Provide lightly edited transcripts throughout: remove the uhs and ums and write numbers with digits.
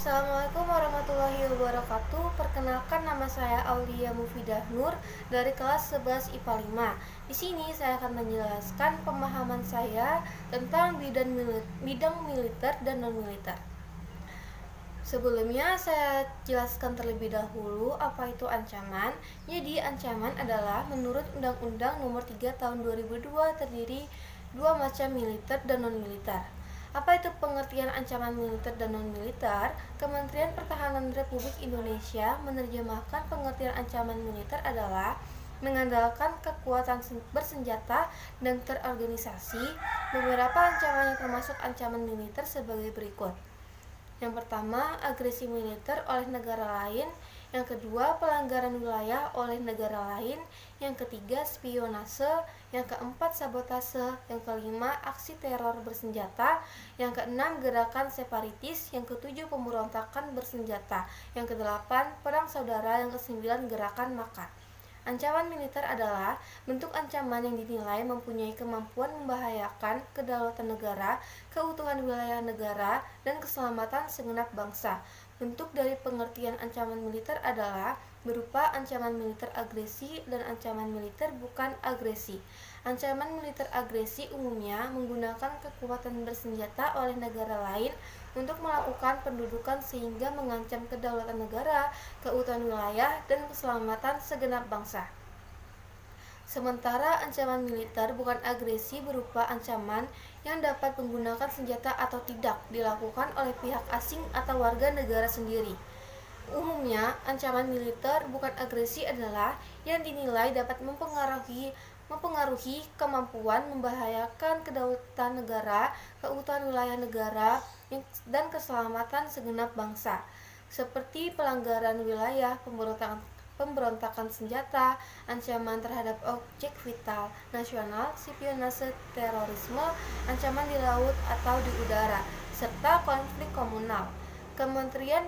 Assalamualaikum warahmatullahi wabarakatuh. Perkenalkan, nama saya Aulia Mufidah Nur dari kelas 11 IPA 5. Di sini saya akan menjelaskan pemahaman saya tentang bidang militer dan non-militer. Sebelumnya saya jelaskan terlebih dahulu apa itu ancaman. Jadi ancaman adalah menurut Undang-Undang Nomor 3 Tahun 2002 terdiri dua macam militer dan non-militer. Apa itu pengertian ancaman militer dan non-militer? Kementerian Pertahanan Republik Indonesia menerjemahkan pengertian ancaman militer adalah mengandalkan kekuatan bersenjata dan terorganisasi. Beberapa ancaman yang termasuk ancaman militer sebagai berikut. Yang pertama, agresi militer oleh negara lain. Yang kedua, pelanggaran wilayah oleh negara lain. Yang ketiga, spionase. Yang keempat, sabotase. Yang kelima, aksi teror bersenjata. Yang keenam, gerakan separatis. Yang ketujuh, pemberontakan bersenjata. Yang kedelapan, perang saudara. Yang kesembilan, gerakan makar. Ancaman militer adalah bentuk ancaman yang dinilai mempunyai kemampuan membahayakan kedaulatan negara, keutuhan wilayah negara, dan keselamatan segenap bangsa. Bentuk dari pengertian ancaman militer adalah berupa ancaman militer agresi dan ancaman militer bukan agresi. Ancaman militer agresi umumnya menggunakan kekuatan bersenjata oleh negara lain untuk melakukan pendudukan sehingga mengancam kedaulatan negara, keutuhan wilayah, dan keselamatan segenap bangsa. Sementara ancaman militer bukan agresi berupa ancaman yang dapat menggunakan senjata atau tidak dilakukan oleh pihak asing atau warga negara sendiri. Umumnya, ancaman militer bukan agresi adalah yang dinilai dapat mempengaruhi kemampuan membahayakan kedaulatan negara, keutuhan wilayah negara, dan keselamatan segenap bangsa, seperti pelanggaran wilayah, pemberontakan senjata, ancaman terhadap objek vital nasional, spionase, terorisme, ancaman di laut atau di udara, serta konflik komunal. Kementerian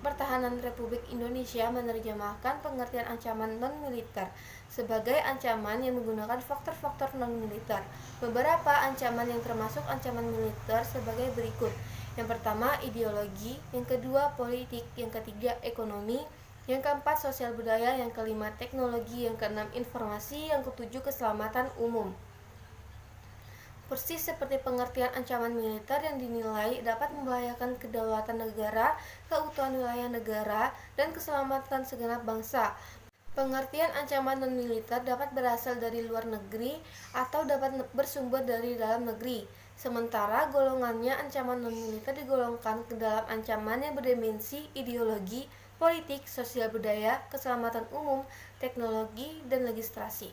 Pertahanan Republik Indonesia menerjemahkan pengertian ancaman non-militer sebagai ancaman yang menggunakan faktor-faktor non-militer. Beberapa ancaman yang termasuk ancaman militer sebagai berikut. Yang pertama, ideologi. Yang kedua, politik. Yang ketiga, ekonomi. Yang keempat, sosial budaya. Yang kelima, teknologi. Yang keenam, informasi. Yang ketujuh, keselamatan umum. Persis seperti pengertian ancaman militer yang dinilai dapat membahayakan kedaulatan negara, keutuhan wilayah negara, dan keselamatan segenap bangsa. Pengertian ancaman non-militer dapat berasal dari luar negeri atau dapat bersumber dari dalam negeri. Sementara golongannya ancaman non-militer digolongkan ke dalam ancaman yang berdimensi ideologi, politik, sosial budaya, keselamatan umum, teknologi, dan legislasi.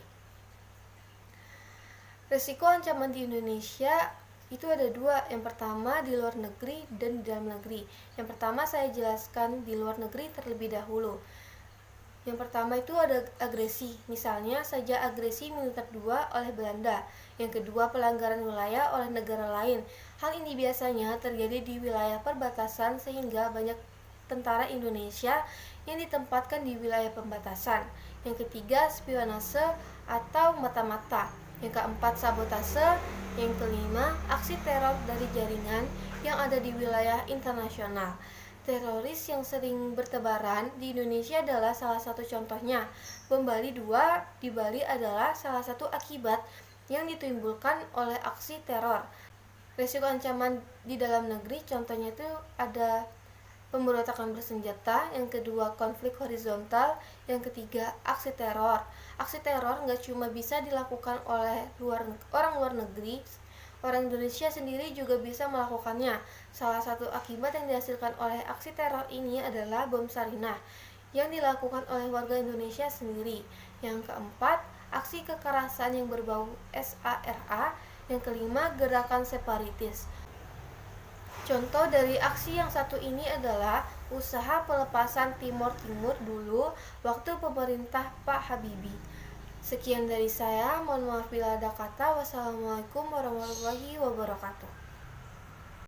Risiko ancaman di Indonesia itu ada dua. Yang pertama di luar negeri dan di dalam negeri. Yang pertama saya jelaskan di luar negeri terlebih dahulu. Yang pertama itu ada agresi. Misalnya saja agresi militer 2 oleh Belanda. Yang kedua pelanggaran wilayah oleh negara lain. Hal ini biasanya terjadi di wilayah perbatasan sehingga banyak tentara Indonesia yang ditempatkan di wilayah pembatasan. Yang ketiga spionase atau mata-mata. Yang keempat, sabotase. Yang kelima, aksi teror dari jaringan yang ada di wilayah internasional. Teroris yang sering bertebaran di Indonesia adalah salah satu contohnya. Bom Bali 2 di Bali adalah salah satu akibat yang ditimbulkan oleh aksi teror. Risiko ancaman di dalam negeri contohnya itu ada pemberontakan bersenjata, yang kedua konflik horizontal, yang ketiga aksi teror. Aksi teror nggak cuma bisa dilakukan oleh orang luar negeri, orang Indonesia sendiri juga bisa melakukannya. Salah satu akibat yang dihasilkan oleh aksi teror ini adalah bom Sarinah yang dilakukan oleh warga Indonesia sendiri. Yang keempat, aksi kekerasan yang berbau SARA. Yang kelima, gerakan separatis. Contoh dari aksi yang satu ini adalah usaha pelepasan Timor Timur dulu waktu pemerintah Pak Habibie. Sekian dari saya, mohon maaf bila ada kata. Wassalamualaikum warahmatullahi wabarakatuh.